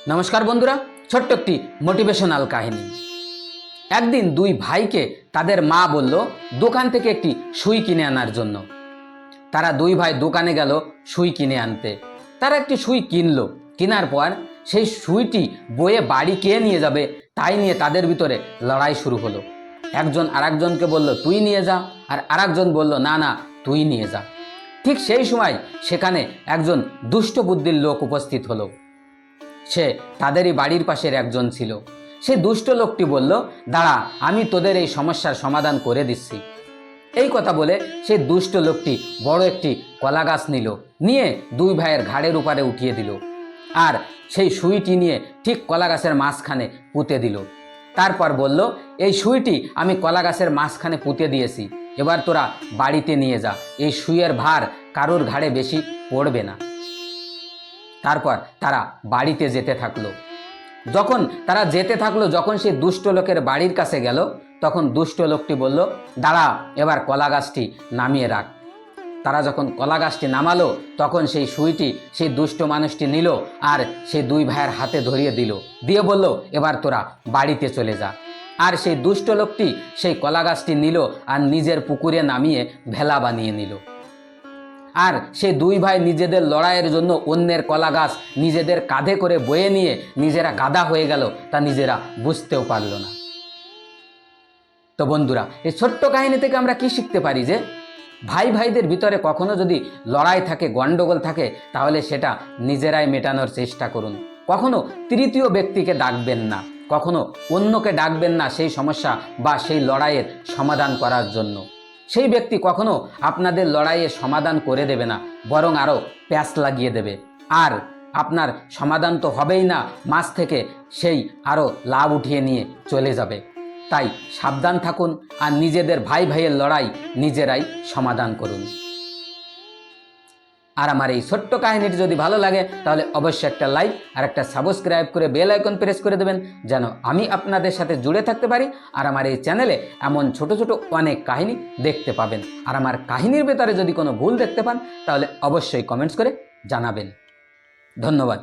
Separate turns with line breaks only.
নমস্কার বন্ধুরা, ছোট্ট একটি মোটিভেশনাল কাহিনী। একদিন দুই ভাইকে তাদের মা বলল দোকান থেকে একটি সুই কিনে আনার জন্য। তারা দুই ভাই দোকানে গেল সুই কিনে আনতে। তারা একটি সুই কিনলো। কেনার পর সেই সুইটি বয়ে বাড়ি কে নিয়ে যাবে তাই নিয়ে তাদের ভিতরে লড়াই শুরু হলো। একজন আরেকজনকে বলল তুই নিয়ে যা, আর আরেকজন বলল না না তুই নিয়ে যা। ঠিক সেই সময় সেখানে একজন দুষ্ট বুদ্ধির লোক উপস্থিত হলো। সে তাদেরই বাড়ির পাশের একজন ছিল। সেই দুষ্ট লোকটি বলল, দাঁড়া, আমি তোদের এই সমস্যার সমাধান করে দিচ্ছি। এই কথা বলে সেই দুষ্ট লোকটি বড় একটি কলা গাছ নিল, নিয়ে দুই ভাইয়ের ঘাড়ের উপরে উঠিয়ে দিল, আর সেই সুইটি নিয়ে ঠিক কলা গাছের মাঝখানে পুঁতে দিল। তারপর বলল, এই সুইটি আমি কলা গাছের মাঝখানে পুঁতে দিয়েছি, এবার তোরা বাড়িতে নিয়ে যা, এই সুইয়ের ভার কারোর ঘাড়ে বেশি পড়বে না। তারপর তারা বাড়িতে যেতে থাকলো। যখন সেই দুষ্ট লোকের বাড়ির কাছে গেল, তখন দুষ্ট লোকটি বলল, দাঁড়া, এবার কলা গাছটি নামিয়ে রাখ। তারা যখন কলা গাছটি নামালো, তখন সেই সুইটি সেই দুষ্ট মানুষটি নিল আর সেই দুই ভাইয়ের হাতে ধরিয়ে দিল, দিয়ে বলল, এবার তোরা বাড়িতে চলে যা। আর সেই দুষ্ট লোকটি সেই কলা গাছটি নিল আর নিজের পুকুরে নামিয়ে ভেলা বানিয়ে নিল। আর সেই দুই ভাই নিজেদের লড়াইয়ের জন্য অন্যের কলা গাছ নিজেদের কাঁধে করে বয়ে নিয়ে নিজেরা গাধা হয়ে গেল, তা নিজেরা বুঝতেও পারল না। তো বন্ধুরা, এই ছোট্ট কাহিনী থেকে আমরা কি শিখতে পারি? যে ভাই ভাইদের ভিতরে কখনো যদি লড়াই থাকে, গণ্ডগোল থাকে, তাহলে সেটা নিজেরাই মেটানোর চেষ্টা করুন। কখনো তৃতীয় ব্যক্তিকে ডাকবেন না, কখনো অন্যকে ডাকবেন না সেই সমস্যা বা সেই লড়াইয়ের সমাধান করার জন্য। সেই ব্যক্তি কখনো আপনাদের লড়াইয়ের সমাধান করে দেবে না, বরং আরও প্যাঁচ লাগিয়ে দেবে। আর আপনার সমাধান তো হবেই না, মাঝ থেকে সেই আরও লাভ উঠিয়ে নিয়ে চলে যাবে। তাই সাবধান থাকুন আর নিজেদের ভাই ভাইয়ের লড়াই নিজেরাই সমাধান করুন। আর আমার এই ছোট্ট কাহিনীটি যদি ভালো লাগে তাহলে অবশ্যই একটা লাইক আর একটা সাবস্ক্রাইব করে বেল আইকন প্রেস করে দেবেন, যেন আমি আপনাদের সাথে জুড়ে থাকতে পারি। আর আমার এই চ্যানেলে এমন ছোট ছোট অনেক কাহিনী দেখতে পাবেন। আর আমার কাহিনীর ভেতরে যদি কোনো ভুল দেখতে পান তাহলে অবশ্যই কমেন্টস করে জানাবেন। ধন্যবাদ।